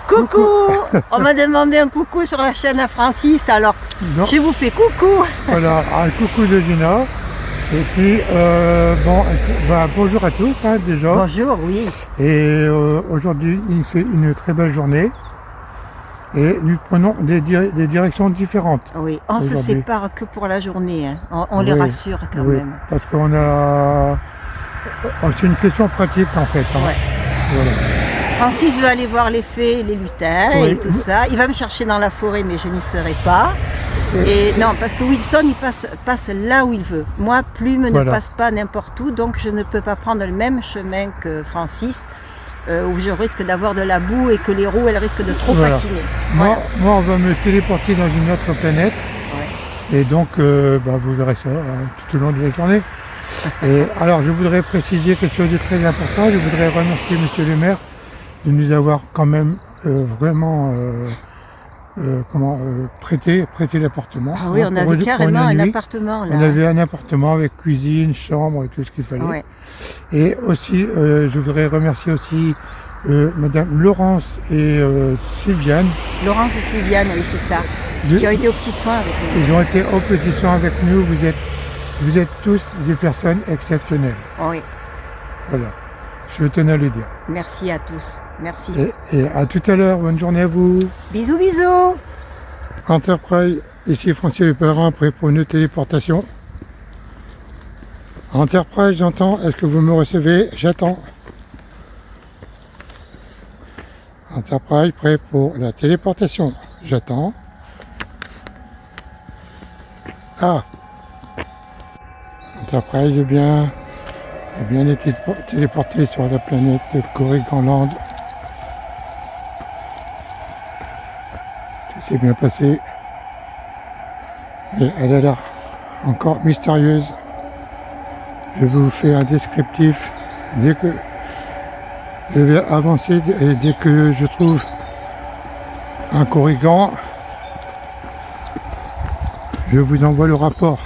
Coucou. On m'a demandé un coucou sur la chaîne à Francis, alors Non. je vous fais coucou. Voilà, un coucou de Gina. Et puis, bonjour à tous déjà. Bonjour, oui. Et aujourd'hui, il fait une très belle journée. Et nous prenons des directions différentes. Oui, on se sépare que pour la journée, hein. On les Oui, rassure quand oui, même. parce qu'on a... C'est une question pratique en fait. Ouais. Voilà. Francis veut aller voir les fées, les lutins Oui. et tout ça. Il va me chercher dans la forêt, mais je n'y serai pas. Et non, parce que Wilson, il passe là où il veut. Moi, Plume ne passe pas n'importe où, donc je ne peux pas prendre le même chemin que Francis, où je risque d'avoir de la boue et que les roues, elles risquent de trop patiner. Moi, on va me téléporter dans une autre planète. Ouais. Et donc, vous verrez ça tout au long de la journée. Et alors, je voudrais préciser quelque chose de très important. Je voudrais remercier Monsieur le maire de nous avoir quand même vraiment prêté l'appartement. Ah oui, on avait carrément un appartement là. On avait un appartement avec cuisine, chambre et tout ce qu'il fallait. Ouais. Et aussi, je voudrais remercier aussi Madame Laurence et Sylviane. Laurence et Sylviane, oui, c'est ça. Qui ont été aux petits soins avec nous. Ils ont été aux petits soins avec nous. Vous êtes tous des personnes exceptionnelles. Oui. Voilà. Je tenais à le dire. Merci à tous. Merci. Et à tout à l'heure. Bonne journée à vous. Bisous, bisous. Enterprise, ici Francis Le Pèlerin, prêt pour une téléportation. Enterprise, j'entends. Est-ce que vous me recevez? J'attends. Enterprise, prêt pour la téléportation. J'attends. Ah. Enterprise, bien été téléporté sur la planète de Corrigan-Land. Tout s'est bien passé. Et elle a l'air encore mystérieuse. Je vous fais un descriptif dès que je vais avancer et dès que je trouve un Corrigan, je vous envoie le rapport.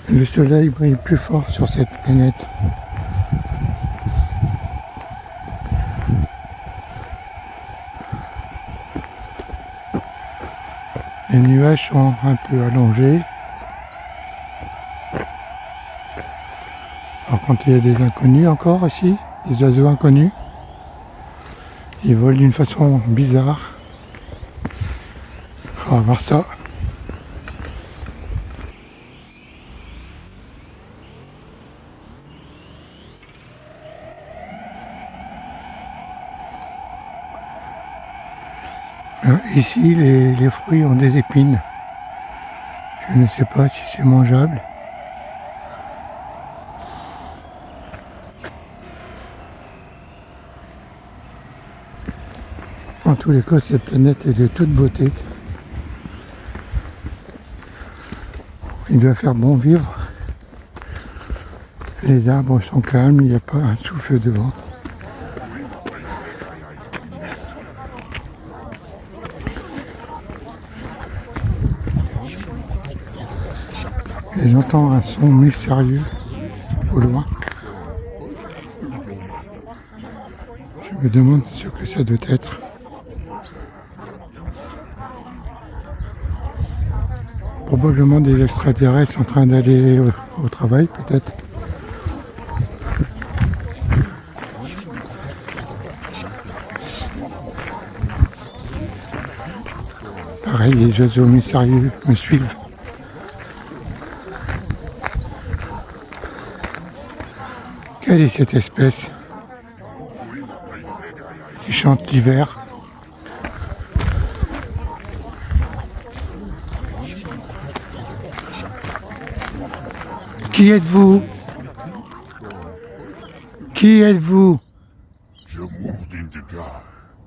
Le soleil brille plus fort sur cette planète. Les nuages sont un peu allongés. Par contre, il y a des inconnus encore ici, des oiseaux inconnus. Ils volent d'une façon bizarre. On va voir ça. Ici, les fruits ont des épines. Je ne sais pas si c'est mangeable. En tous les cas, cette planète est de toute beauté. Il doit faire bon vivre. Les arbres sont calmes, il n'y a pas un souffle de vent. Et j'entends un son mystérieux au loin. Je me demande ce que ça doit être. Probablement des extraterrestres en train d'aller au travail, peut-être. Pareil, les oiseaux mystérieux me suivent. Quelle est cette espèce qui chante l'hiver? Qui êtes-vous? Qui êtes-vous?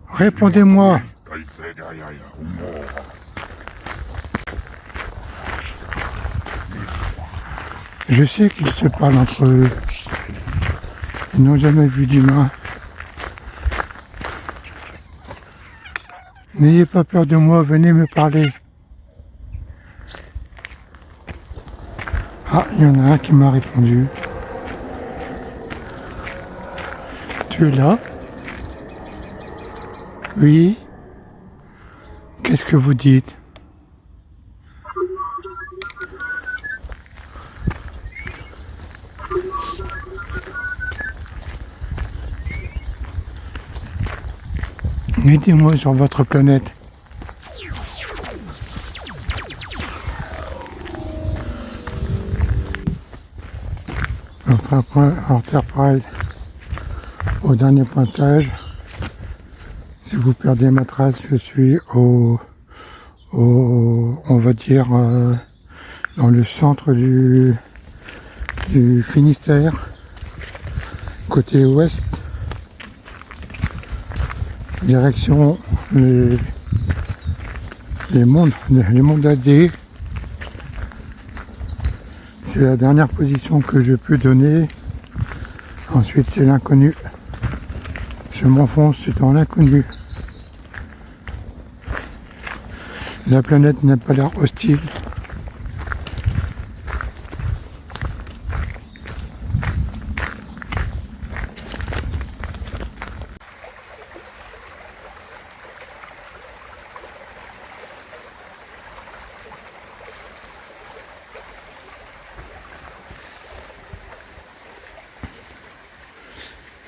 Répondez-moi. Je sais qu'ils se parlent entre eux. Ils n'ont jamais vu d'humain. N'ayez pas peur de moi, venez me parler. Ah, il y en a un qui m'a répondu. Tu es là? Oui? Qu'est-ce que vous dites? Aidez-moi sur votre planète. Enterprise au dernier pointage. Si vous perdez ma trace, je suis on va dire dans le centre du Finistère, côté ouest, direction les monts d'Adé. C'est la dernière position que je peux donner. Ensuite, c'est l'inconnu. Je m'enfonce dans l'inconnu. La planète n'a pas l'air hostile.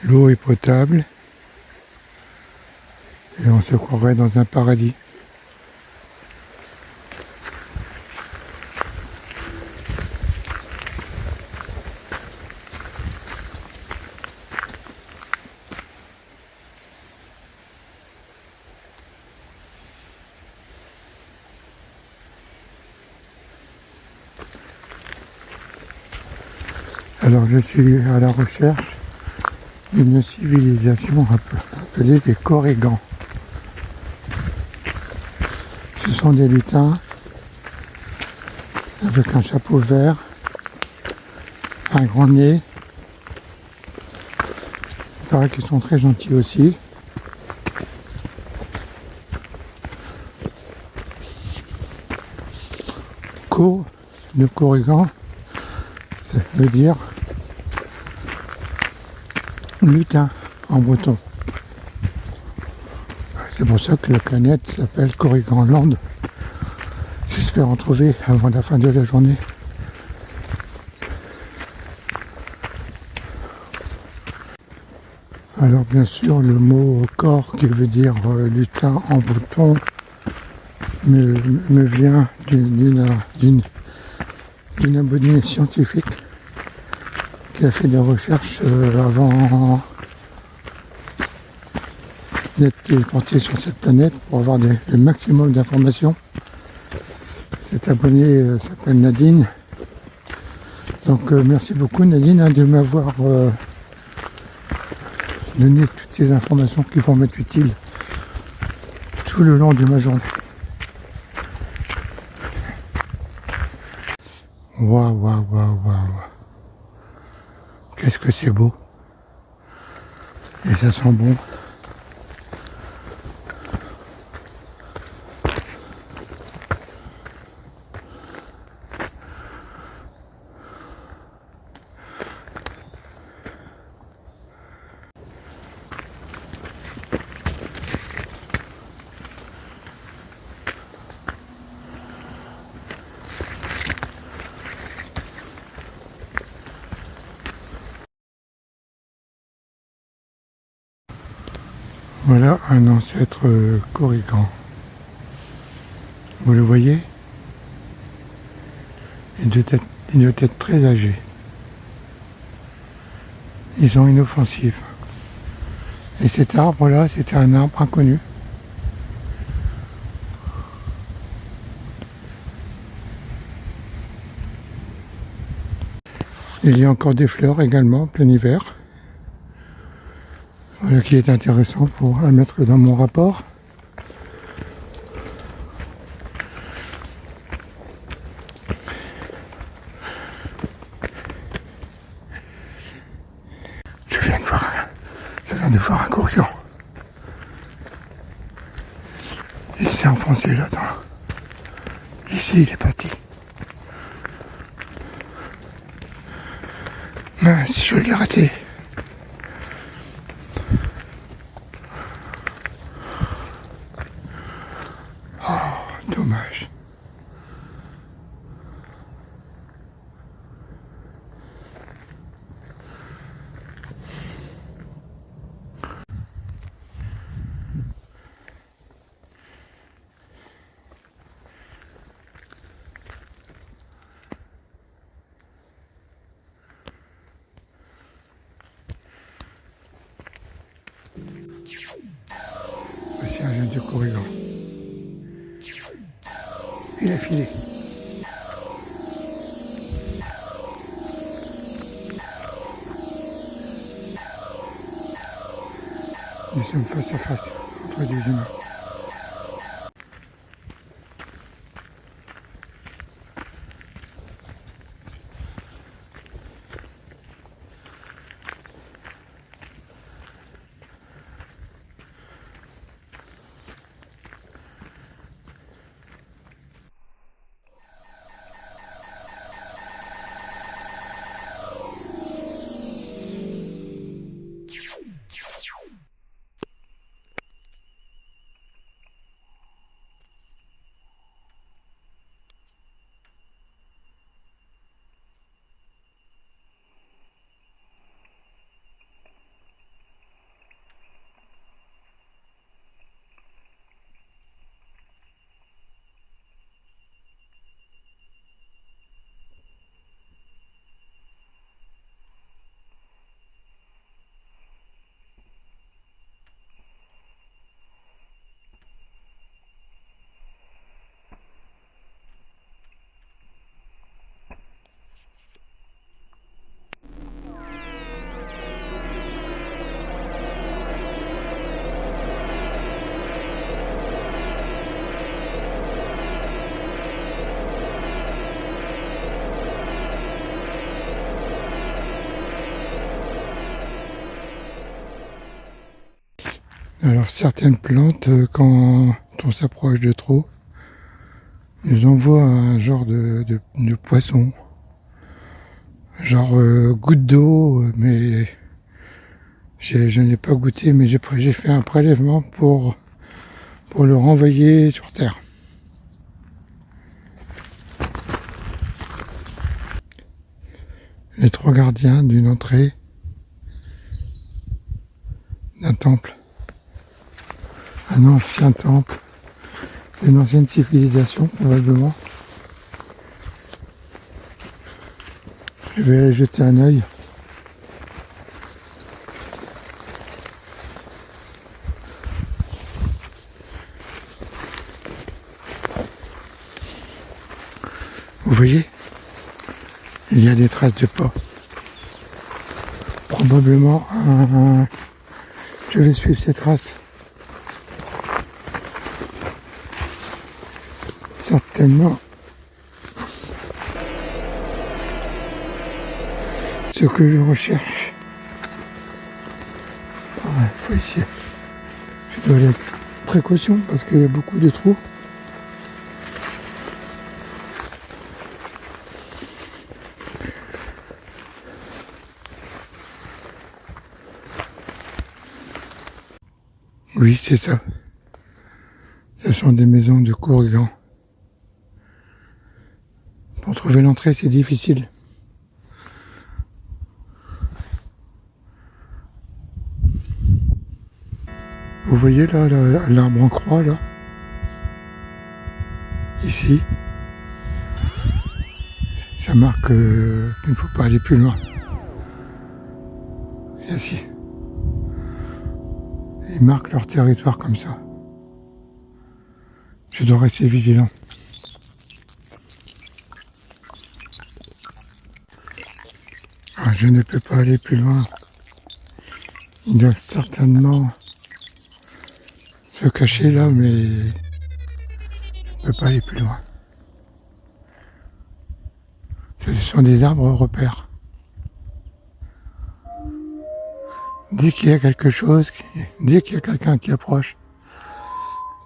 L'eau est potable et on se croirait dans un paradis. Alors je suis à la recherche d'une civilisation appelée les Korrigans. Ce sont des lutins avec un chapeau vert, un grand nez. Il paraît qu'ils sont très gentils aussi. Le Korrigan, ça veut dire lutin en breton. C'est pour ça que la planète s'appelle Korriganland. J'espère en trouver avant la fin de la journée. Alors bien sûr le mot corps qui veut dire lutin en breton me vient d'une abonnée scientifique qui a fait des recherches avant d'être téléporté sur cette planète pour avoir le maximum d'informations. Cette abonnée s'appelle Nadine. Donc merci beaucoup Nadine de m'avoir donné toutes ces informations qui vont m'être utiles tout le long de ma journée. Waouh, waouh, waouh, waouh. Qu'est-ce que c'est beau. Et ça sent bon. Voilà un ancêtre Korrigan. Vous le voyez? Il doit être très âgé. Ils sont inoffensifs. Et cet arbre-là, c'était un arbre inconnu. Il y a encore des fleurs également, en plein hiver. Voilà qui est intéressant à mettre dans mon rapport. Je viens de voir un Korrigan. Il s'est enfoncé là-dedans. Ici, il est parti. Mince, je l'ai raté. de Corrigan. Il a filé. Nous sommes face à face entre deux humains. Alors certaines plantes, quand on s'approche de trop, nous envoient un genre de poisson, genre goutte d'eau, mais je n'ai pas goûté, mais j'ai fait un prélèvement pour le renvoyer sur terre. Les trois gardiens d'une entrée d'un temple. Un ancien temple, une ancienne civilisation probablement. Je vais aller jeter un œil. Vous voyez, il y a des traces de pas. Probablement je vais suivre ces traces. Certainement ce que je recherche. Il faut essayer. Je dois aller avec précaution parce qu'il y a beaucoup de trous. Oui, c'est ça. Ce sont des maisons de Corrigan. Pour trouver l'entrée, c'est difficile. Vous voyez là, l'arbre en croix, là, ici, ça marque qu'il ne faut pas aller plus loin. Et ici, ils marquent leur territoire comme ça. Je dois rester vigilant. Je ne peux pas aller plus loin. Ils doivent certainement se cacher là, mais je ne peux pas aller plus loin. Ce sont des arbres repères. Dès qu'il y a quelque chose, dès qu'il y a quelqu'un qui approche,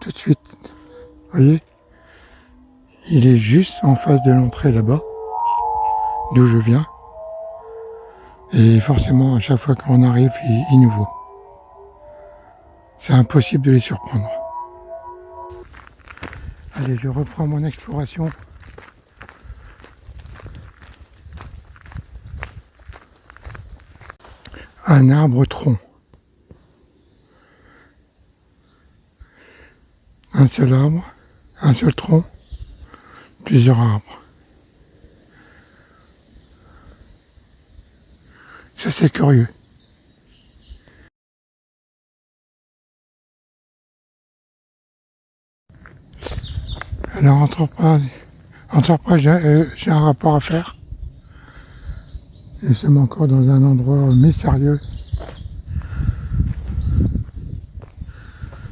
tout de suite, vous voyez, il est juste en face de l'entrée là-bas, d'où je viens. Et forcément, à chaque fois qu'on arrive, il nous voit. C'est impossible de les surprendre. Allez, je reprends mon exploration. Un arbre tronc. Un seul arbre, un seul tronc, plusieurs arbres. Ça, c'est curieux. Alors entreprise, j'ai un rapport à faire. Nous sommes encore dans un endroit mystérieux.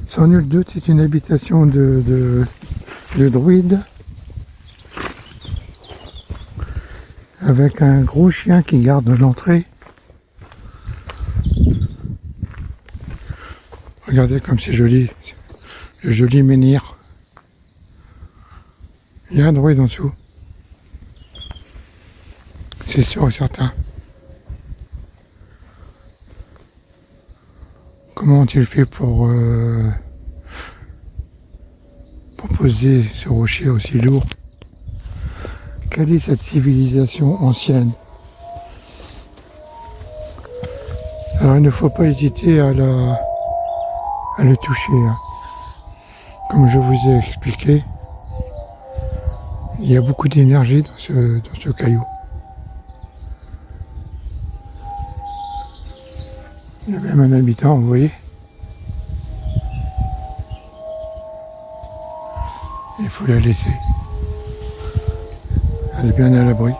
Sans nul doute, c'est une habitation de druides. Avec un gros chien qui garde l'entrée. Regardez comme c'est joli. Le joli menhir. Il y a un druide en dessous. C'est sûr et certain. Comment ont-ils fait pour poser ce rocher aussi lourd? Quelle est cette civilisation ancienne? Alors il ne faut pas hésiter à le toucher. Hein. Comme je vous ai expliqué, il y a beaucoup d'énergie dans ce caillou. Il y a même un habitant, vous voyez. Il faut la laisser. Elle est bien à l'abri.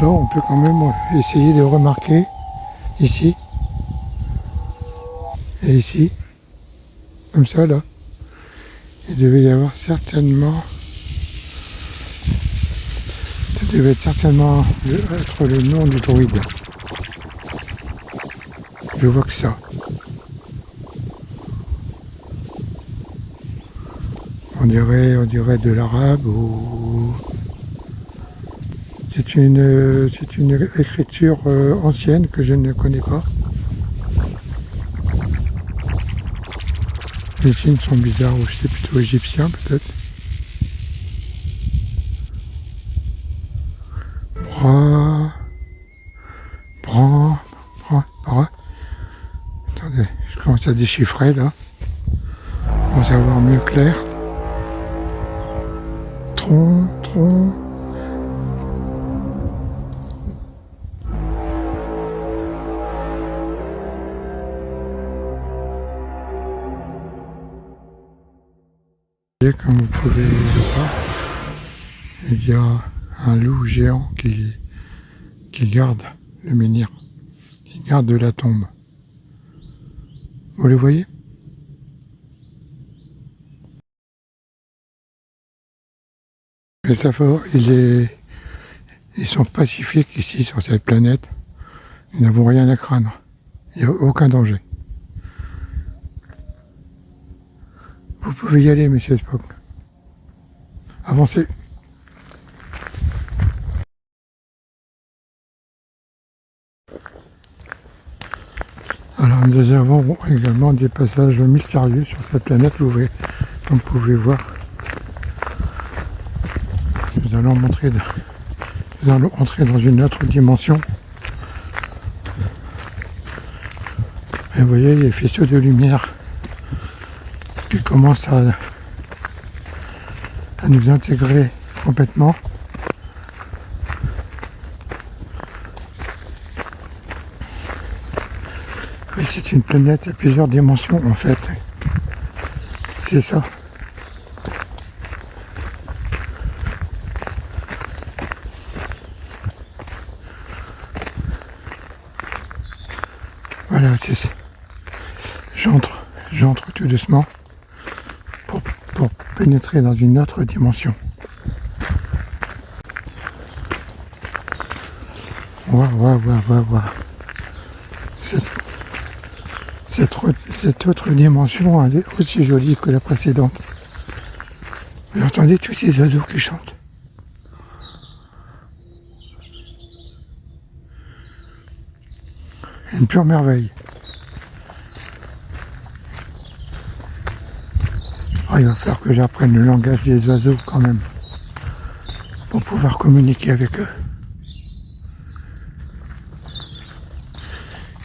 Là, on peut quand même essayer de remarquer ici et ici, comme ça là. Il devait y avoir certainement, ça devait être certainement être le nom du druide. Je vois que ça. On dirait de l'arabe ou c'est une écriture ancienne que je ne connais pas. Les signes sont bizarres, ou c'est plutôt égyptien peut-être. Bra. Attendez, je commence à déchiffrer là. Pour savoir mieux clair. Tron. Comme vous pouvez le voir, il y a un loup géant qui garde le menhir, qui garde la tombe. Vous le voyez? Les sapeurs, ils sont pacifiques ici sur cette planète. Nous n'avons rien à craindre. Il n'y a aucun danger. Vous pouvez y aller, monsieur Spock. Avancez. Alors nous avons également des passages mystérieux sur cette planète, comme vous pouvez voir. Nous allons entrer dans une autre dimension. Et vous voyez, les faisceaux de lumière qui commencent à nous intégrer complètement. Oui, c'est une planète à plusieurs dimensions en fait. C'est ça. Voilà, c'est ça. J'entre tout doucement pour pénétrer dans une autre dimension. Waouh. Cette autre dimension, elle est aussi jolie que la précédente. Vous entendez tous ces oiseaux qui chantent? Une pure merveille. Il va falloir que j'apprenne le langage des oiseaux quand même, pour pouvoir communiquer avec eux.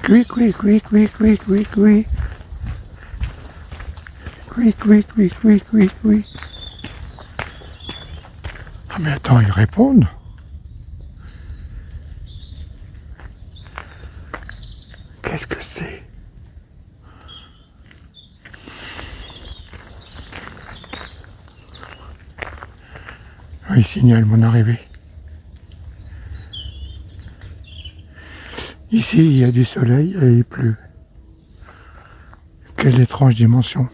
Cui. Ah mais attends, ils répondent. Qu'est-ce que c'est? Il signale mon arrivée. Ici, il y a du soleil et il pleut. Quelle étrange dimension.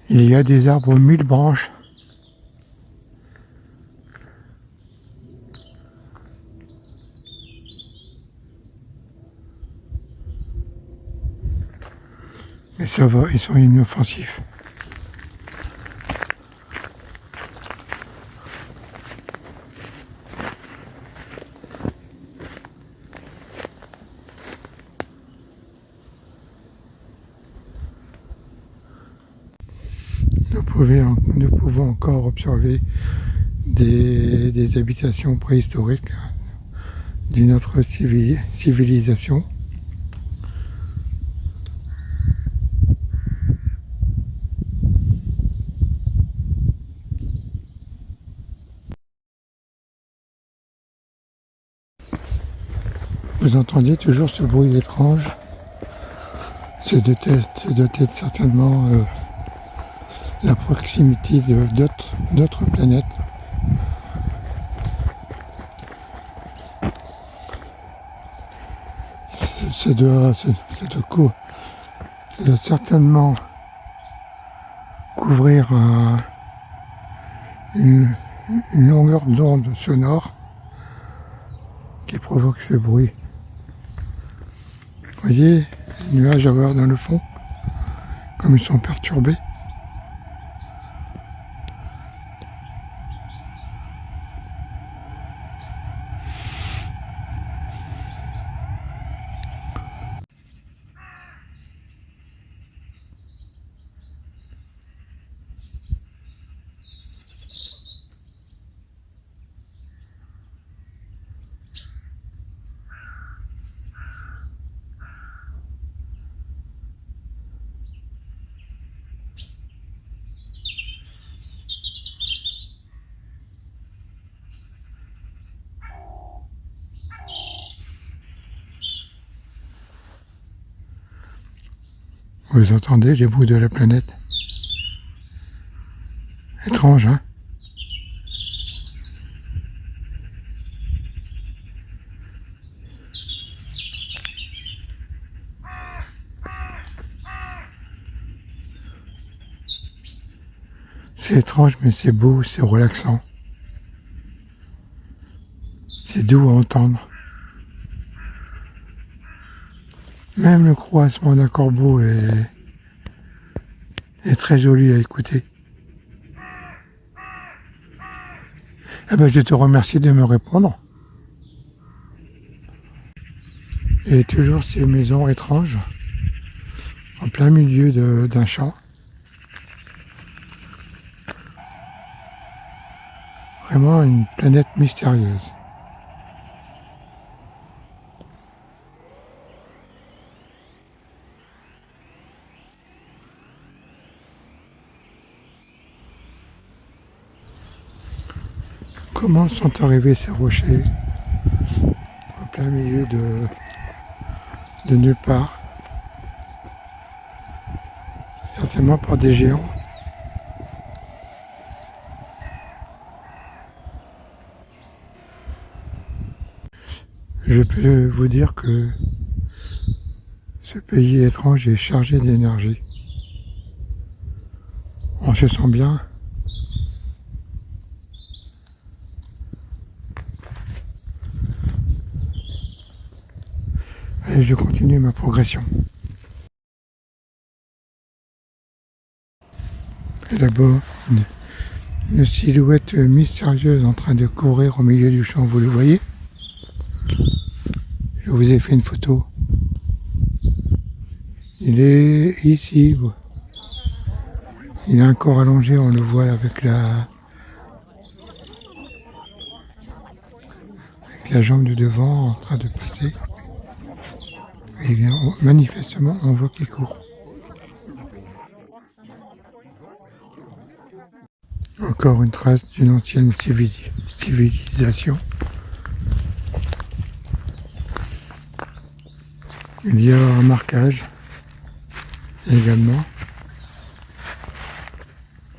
Il y a des arbres aux 1000 branches. Mais ça va, ils sont inoffensifs. Nous pouvons encore observer des habitations préhistoriques d'une autre civilisation. Vous entendez toujours ce bruit étrange. Ce doit être certainement la proximité d'autres planètes. Ça doit certainement couvrir une longueur d'onde sonore qui provoque ce bruit. Vous voyez les nuages à voir dans le fond, comme ils sont perturbés. Vous entendez les bruits de la planète? Étrange, hein? C'est étrange, mais c'est beau, c'est relaxant. C'est doux à entendre. Même le croassement d'un corbeau est très joli à écouter. Eh ben, je te remercie de me répondre. Et toujours ces maisons étranges, en plein milieu d'un champ. Vraiment une planète mystérieuse. Comment sont arrivés ces rochers en plein milieu de nulle part? Certainement par des géants. Je peux vous dire que ce pays étrange est chargé d'énergie. On se sent bien. Et je continue ma progression. Et là-bas, une silhouette mystérieuse en train de courir au milieu du champ, vous le voyez? Je vous ai fait une photo. Il est ici. Il est encore allongé, on le voit avec la jambe de devant en train de passer. Et bien, manifestement, on voit qu'il court. Encore une trace d'une ancienne civilisation. Il y a un marquage également.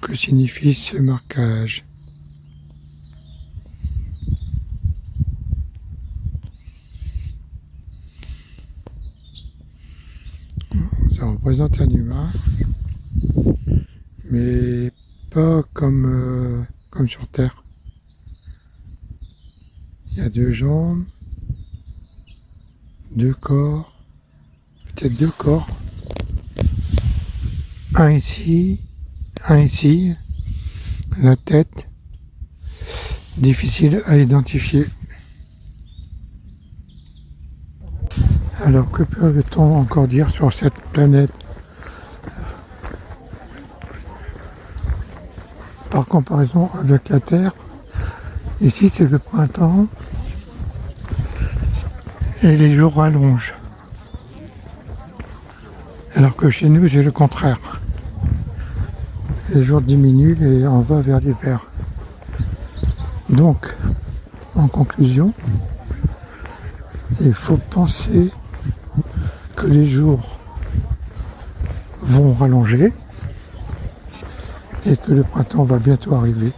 que signifie ce marquage? Ça représente un humain, mais pas comme sur Terre. Il y a 2 jambes, 2 corps, peut-être 2 corps. Un ici, la tête, difficile à identifier. Alors que peut-on encore dire sur cette planète? Par comparaison avec la Terre, ici c'est le printemps et les jours rallongent. Alors que chez nous c'est le contraire. Les jours diminuent et on va vers l'hiver. Donc, en conclusion, il faut penser que les jours vont rallonger et que le printemps va bientôt arriver.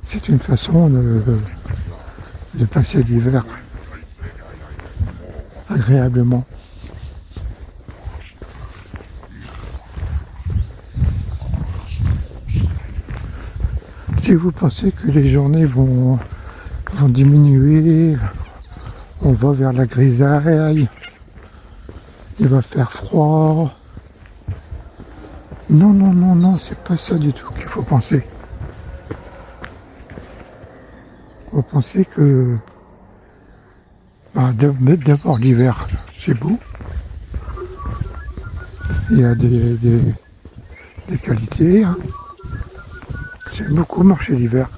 C'est une façon de passer l'hiver agréablement. Si vous pensez que les journées vont diminuer, on va vers la grisaille, il va faire froid. Non, c'est pas ça du tout qu'il faut penser. Il faut penser que d'abord l'hiver, c'est beau. Il y a des qualités. Hein. J'aime beaucoup marcher l'hiver.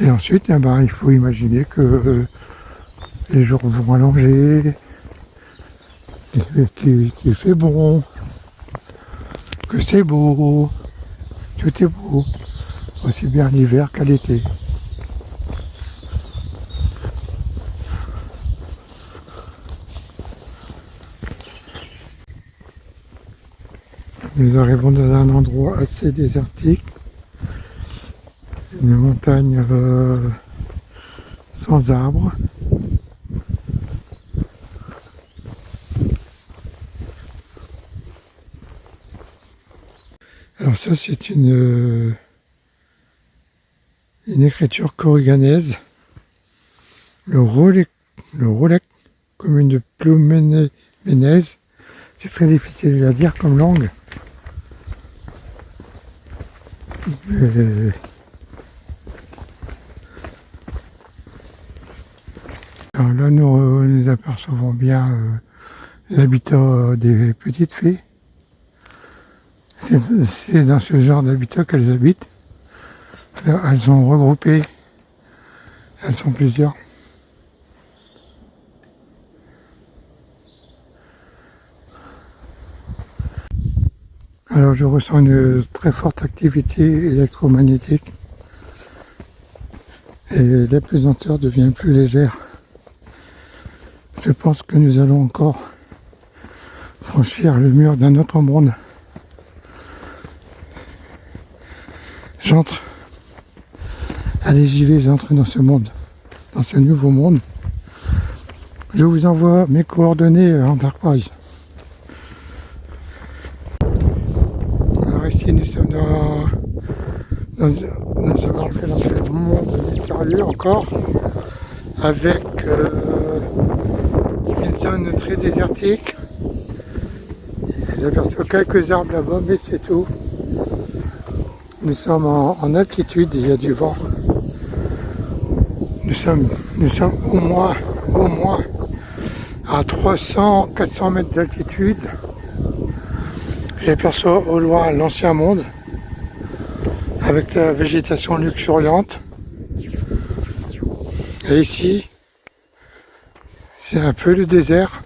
Et ensuite, il faut imaginer que les jours vont allonger, qu'il fait bon, que c'est beau, tout est beau, aussi bien l'hiver qu'à l'été. Nous arrivons dans un endroit assez désertique, une montagne sans arbres. Alors ça c'est une écriture koriganaise, le Rolek, commune de Plouménez. C'est très difficile à dire comme langue. Alors là, nous apercevons bien l'habitat des petites fées. C'est dans ce genre d'habitat qu'elles habitent. Là, elles sont regroupées. Elles sont plusieurs. Alors je ressens une très forte activité électromagnétique. Et l'apesanteur devient plus légère. Je pense que nous allons encore franchir le mur d'un autre monde. Allez, j'y vais, j'entre dans ce monde, dans ce nouveau monde. Je vous envoie mes coordonnées Enterprise. Alors ici, nous sommes dans un monde mystérieux encore, avec une zone très désertique. J'aperçois quelques arbres là-bas, mais c'est tout. Nous sommes en altitude et il y a du vent. Nous sommes au moins à 300-400 mètres d'altitude. J'aperçois au loin l'ancien monde avec la végétation luxuriante. Et ici, c'est un peu le désert.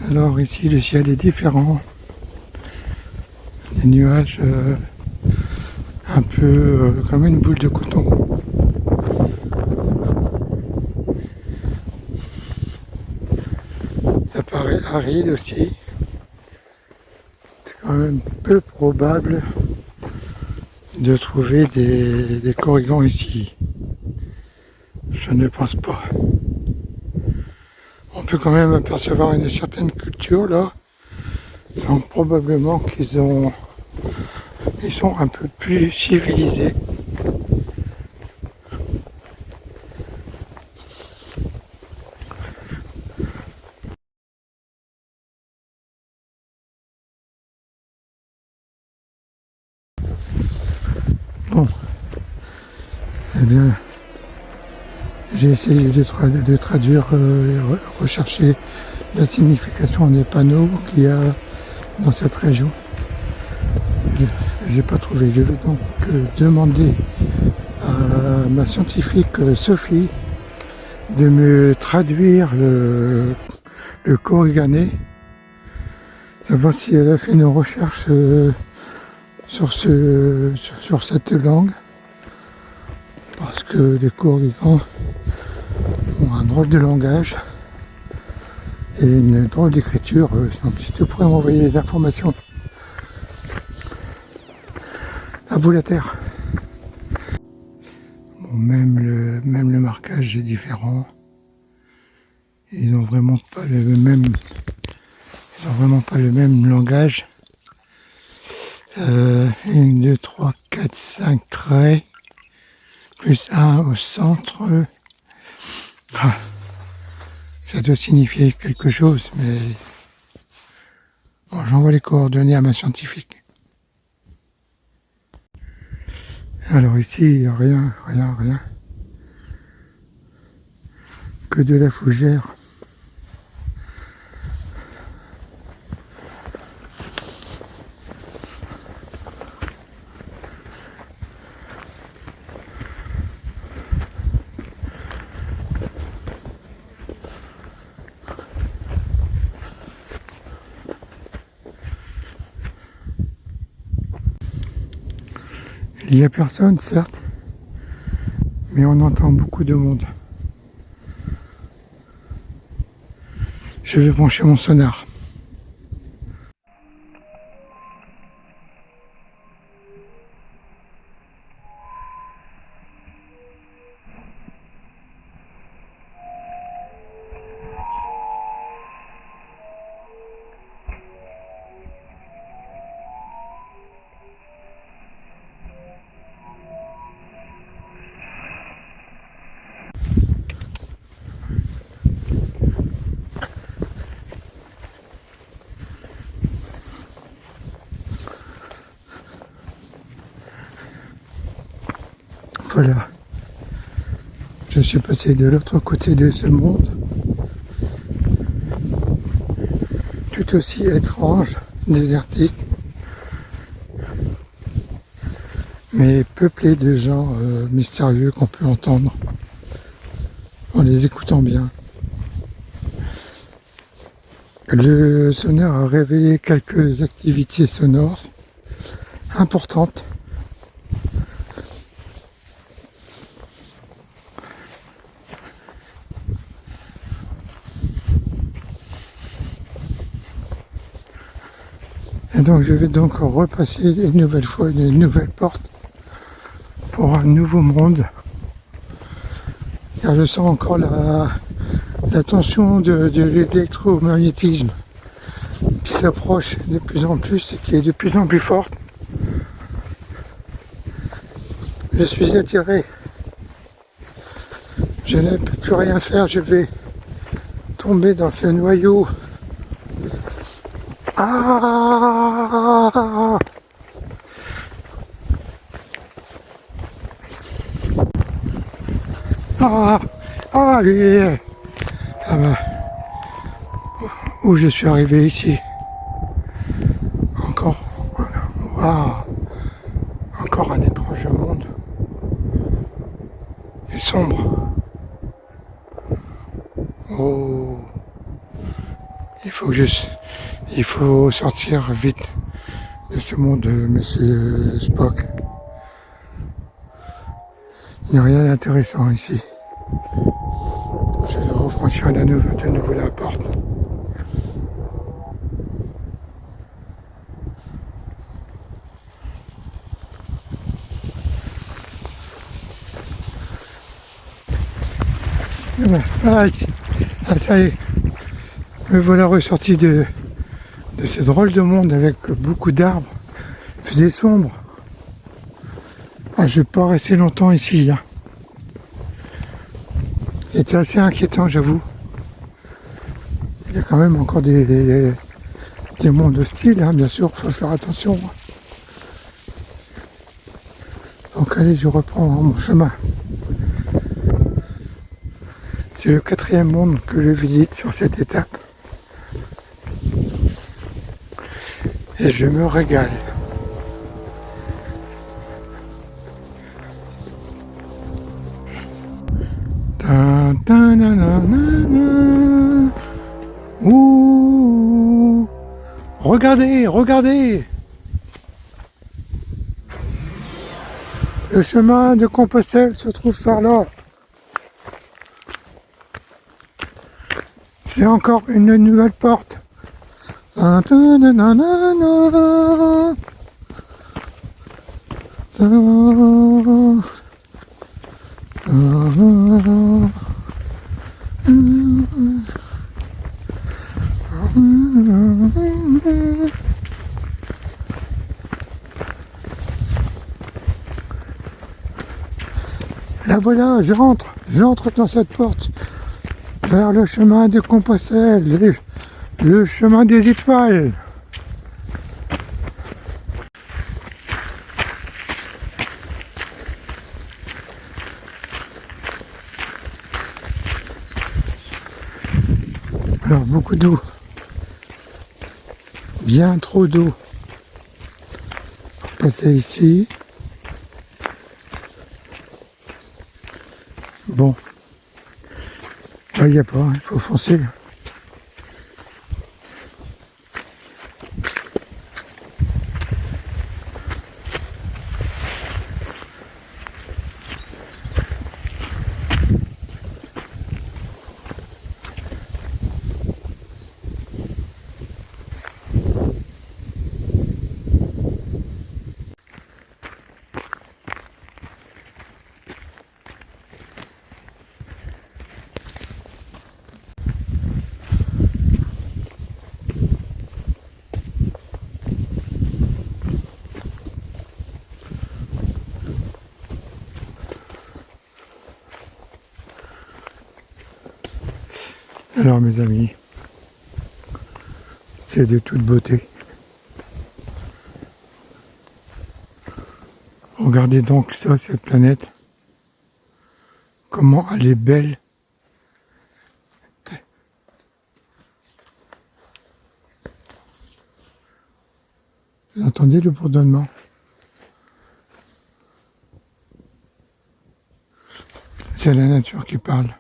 Alors ici, le ciel est différent. Des nuages un peu comme une boule de coton. Ça paraît aride aussi. C'est quand même peu probable de trouver des corrigans ici. Je ne pense pas. On peut quand même apercevoir une certaine culture là. Donc probablement qu'ils sont un peu plus civilisés. Bon, eh bien, j'ai essayé de traduire, rechercher la signification des panneaux qu'il y a dans cette région. Je n'ai pas trouvé. Je vais donc demander à ma scientifique Sophie de me traduire le korrigané, savoir si elle a fait une recherche sur cette langue, parce que les korrigans ont un drôle de langage et une drôle d'écriture. Donc si tu pourrais m'envoyer les informations. À vous la terre. Bon, même le marquage est différent. Ils n'ont vraiment pas le même langage. 1, 2, 3, 4, 5 traits, plus 1 au centre. Ah, ça doit signifier quelque chose, mais bon, j'envoie les coordonnées à ma scientifique. Alors ici, il n'y a rien. Que de la fougère. Il n'y a personne, certes, mais on entend beaucoup de monde. Je vais brancher mon sonar. Voilà, je suis passé de l'autre côté de ce monde, tout aussi étrange, désertique, mais peuplé de gens mystérieux qu'on peut entendre en les écoutant bien. Le sonar a révélé quelques activités sonores importantes. Et donc je vais donc repasser une nouvelle fois une nouvelle porte pour un nouveau monde. Car je sens encore la tension de l'électromagnétisme qui s'approche de plus en plus et qui est de plus en plus forte. Je suis attiré. Je ne peux plus rien faire, je vais tomber dans ce noyau. Ah! Ah! Ah, lui! Ah bah, où je suis arrivé ici? Encore, waouh! Encore un étrange monde. Et sombre. Oh! Il faut sortir vite de ce monde, monsieur Spock. Il n'y a rien d'intéressant ici. Je vais refranchir de nouveau la porte. Ça y est, me voilà ressorti de ce drôle de monde avec beaucoup d'arbres. Il faisait sombre. Je ne vais pas rester longtemps ici. Hein. C'était assez inquiétant, j'avoue. Il y a quand même encore des mondes hostiles, hein, bien sûr, il faut faire attention. Donc allez, je reprends mon chemin. C'est le 4e monde que je visite sur cette étape. Et je me régale. Ouh, regardez, regardez. Le chemin de Compostelle se trouve par là. C'est encore une nouvelle porte. Là voilà, j'entre dans cette porte vers le chemin de Compostelle, le chemin des étoiles. Alors beaucoup d'eau, bien trop d'eau. Passer ici. Bon, là il n'y a pas, il faut foncer. Alors mes amis, c'est de toute beauté. Regardez donc ça, cette planète. Comment elle est belle. Vous entendez le bourdonnement? C'est la nature qui parle.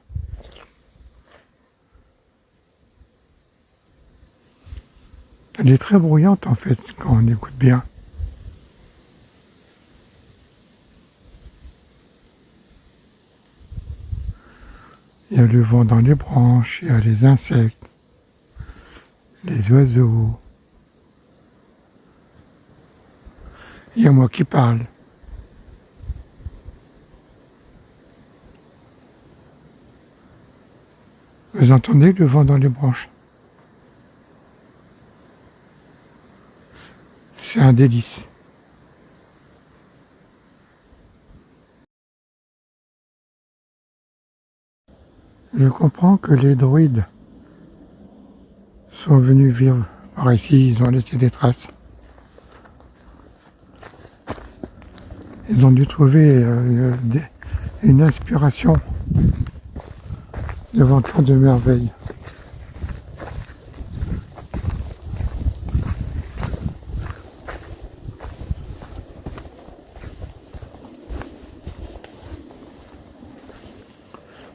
Elle est très bruyante en fait quand on écoute bien. Il y a le vent dans les branches, il y a les insectes, les oiseaux. Il y a moi qui parle. Vous entendez le vent dans les branches? C'est un délice. Je comprends que les druides sont venus vivre par ici, ils ont laissé des traces. Ils ont dû trouver une inspiration devant tant de merveilles.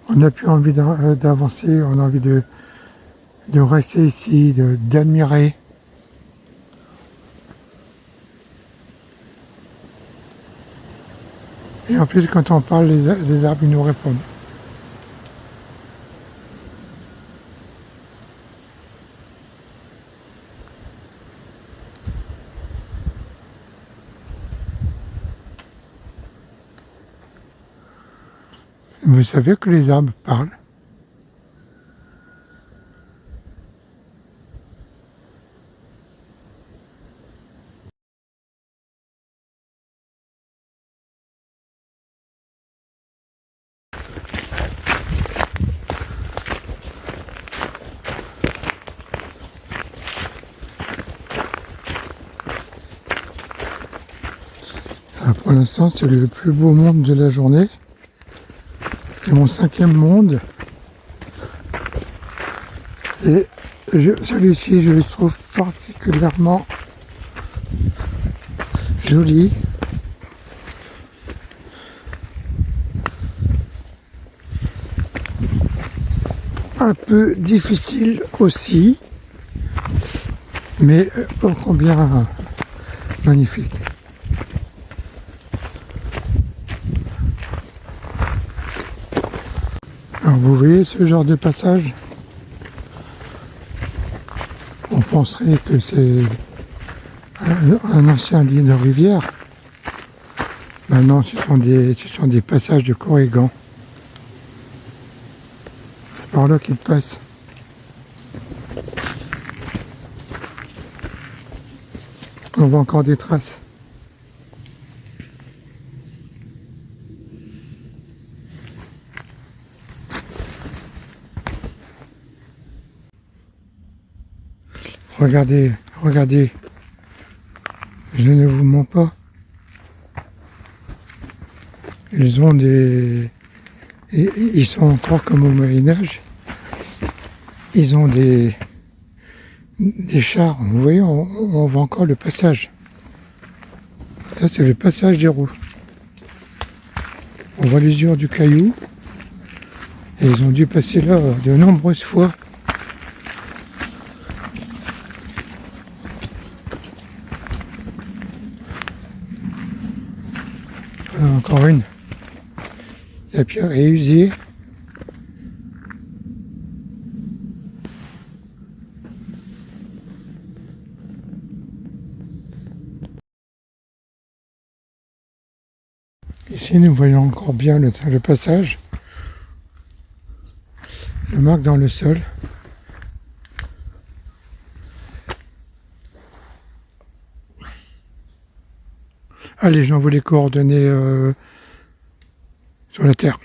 On n'a plus envie d'avancer, on a envie de rester ici, d'admirer. Et en plus, quand on parle, les arbres ils nous répondent. Vous savez que les arbres parlent? Pour l'instant, c'est le plus beau monde de la journée. C'est mon 5e monde. Et celui-ci, je le trouve particulièrement joli. Un peu difficile aussi, mais ô combien magnifique. Alors vous voyez ce genre de passage, on penserait que c'est un ancien lit de rivière. Maintenant ce sont des passages de corrigans. C'est par là qu'ils passent. On voit encore des traces. Regardez, regardez, je ne vous mens pas. Ils ont ils sont encore comme au Moyen-Âge. Ils ont des chars. Vous voyez, on voit encore le passage. Ça, c'est le passage des roues. On voit l'usure du caillou. Et ils ont dû passer là de nombreuses fois. Voilà, encore une. La pierre est usée. Ici, nous voyons encore bien le passage. Je marque dans le sol. Allez, j'envoie les coordonnées sur la Terre.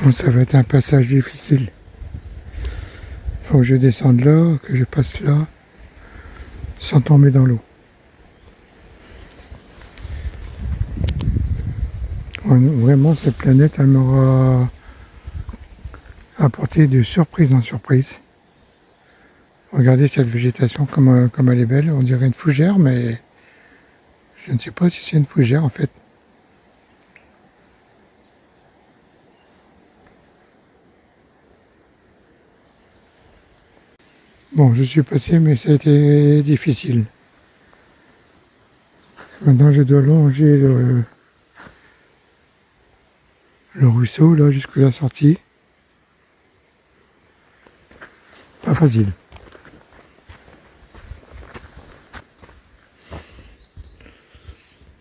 Bon, ça va être un passage difficile. Faut que je descende là, que je passe là, sans tomber dans l'eau. Vraiment, cette planète, elle m'aura apporté de surprise en surprise. Regardez cette végétation comme elle est belle. On dirait une fougère, mais je ne sais pas si c'est une fougère en fait. Bon, je suis passé, mais ça a été difficile. Maintenant, je dois longer le ruisseau, là, jusque la sortie. Pas facile.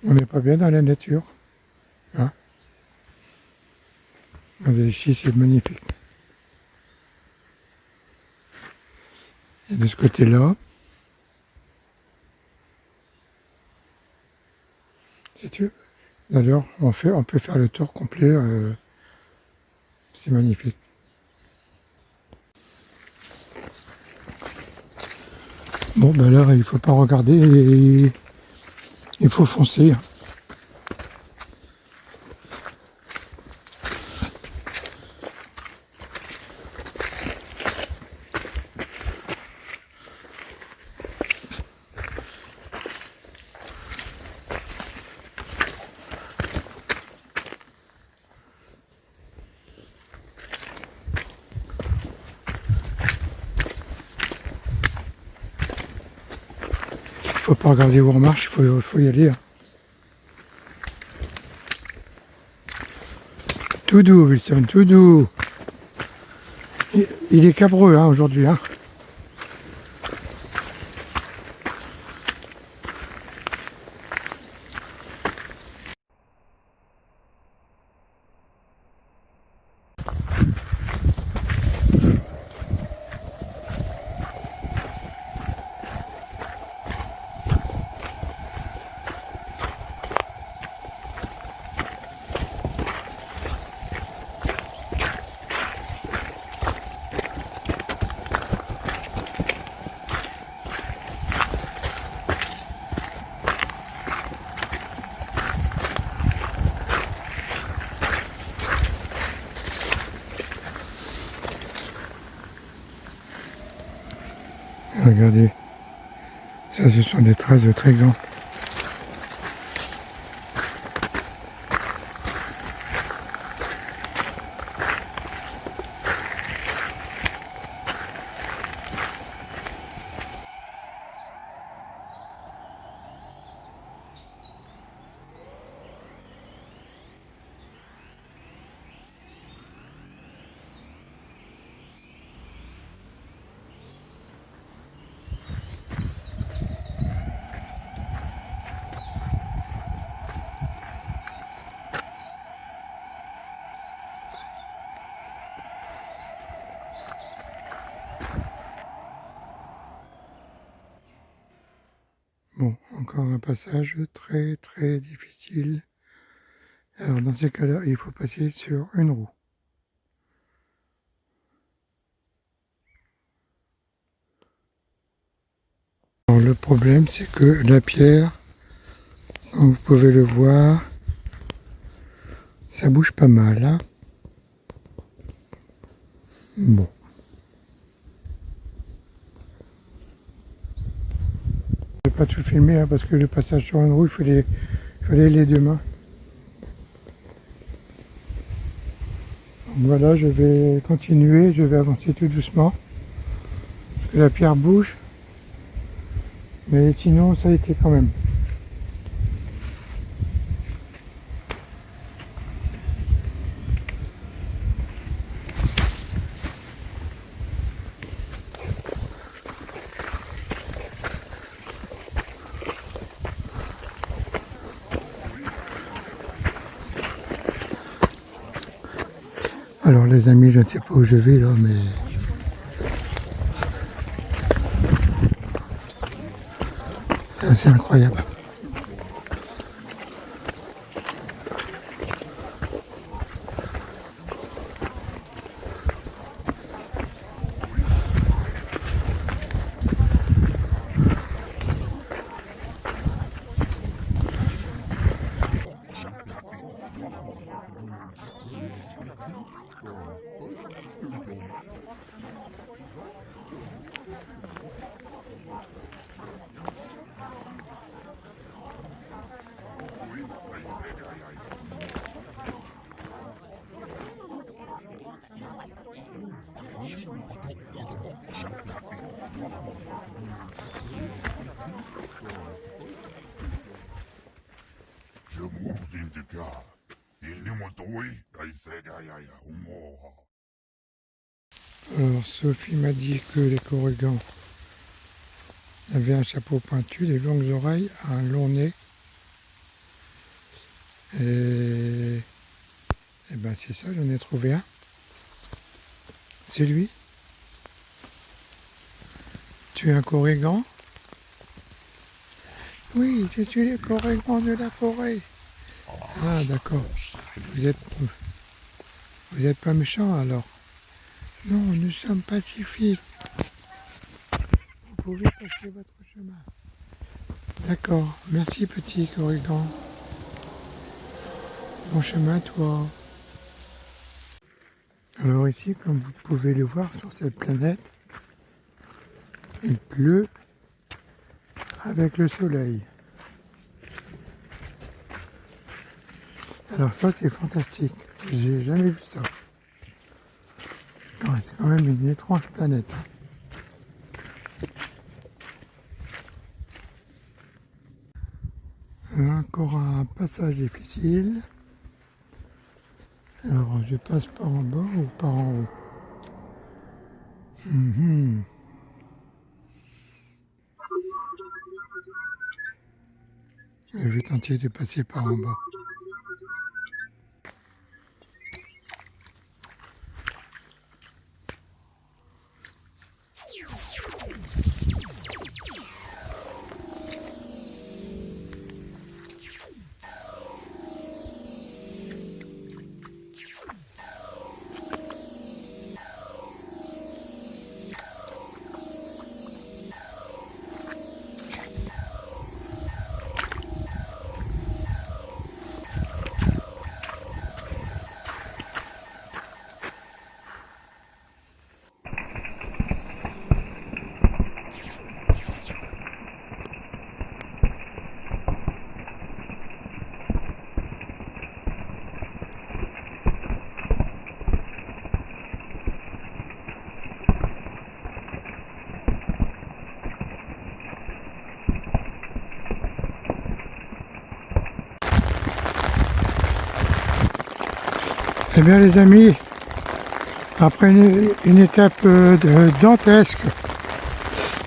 On n'est pas bien dans la nature. Hein? Regardez, ici, c'est magnifique. Et de ce côté-là, si tu veux. D'ailleurs, on peut faire le tour complet. C'est magnifique. Bon, ben là, il faut pas regarder, et il faut foncer. Faut pas regarder où on marche, il faut y aller. Tout doux, Wilson, tout doux. Il est cabreux aujourd'hui. Regardez, ça ce sont des traces de très grands. Bon, encore un passage très très difficile. Alors dans ces cas-là, il faut passer sur une roue. Alors, le problème, c'est que la pierre, comme vous pouvez le voir, ça bouge pas mal. Bon. Je vais pas tout filmer parce que le passage sur une roue, il fallait les deux mains. Donc voilà, je vais continuer, je vais avancer tout doucement. Parce que la pierre bouge. Mais sinon, ça a été quand même. Alors les amis, je ne sais pas où je vais là, mais c'est assez incroyable. Alors Sophie m'a dit que les corrigans avaient un chapeau pointu, des longues oreilles, un long nez. Et ben c'est ça, j'en ai trouvé un. C'est lui. Tu es un corrigan? Oui, je suis le corrigan de la forêt. Ah d'accord. Vous êtes pas méchant alors? Non, nous sommes pacifiques. Vous pouvez passer votre chemin. D'accord, merci petit Corrigan. Bon chemin toi. Alors ici, comme vous pouvez le voir sur cette planète, il pleut avec le soleil. Alors ça c'est fantastique, j'ai jamais vu ça. C'est quand même une étrange planète. Encore un passage difficile. Alors je passe par en bas ou par en haut. Je vais tenter de passer par en bas. Eh bien les amis, après une étape dantesque,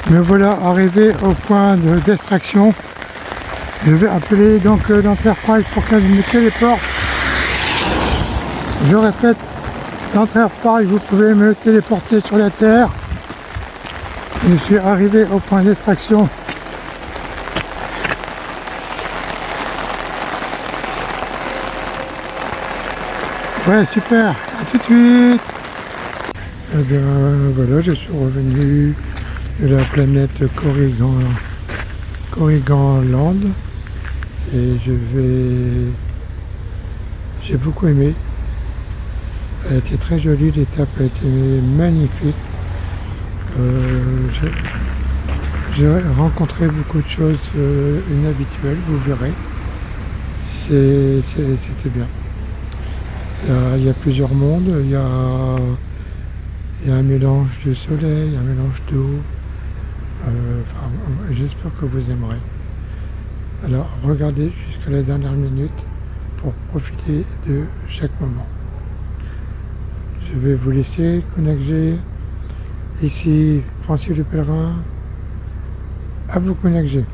me voilà arrivé au point d'extraction. Je vais appeler donc l'Enterprise pour qu'elle me téléporte. Je répète, l'Enterprise, vous pouvez me téléporter sur la Terre. Je suis arrivé au point d'extraction. Ouais, super, à tout de suite. Eh bien, voilà, je suis revenu de la planète Corrigan Land et j'ai beaucoup aimé. Elle a été très jolie, l'étape a été magnifique. J'ai rencontré beaucoup de choses inhabituelles, vous verrez. C'était bien. Il y a plusieurs mondes, il y a un mélange de soleil, un mélange d'eau. J'espère que vous aimerez. Alors regardez jusqu'à la dernière minute pour profiter de chaque moment. Je vais vous laisser connecter. Ici Francis le Pèlerin. À vous connecter.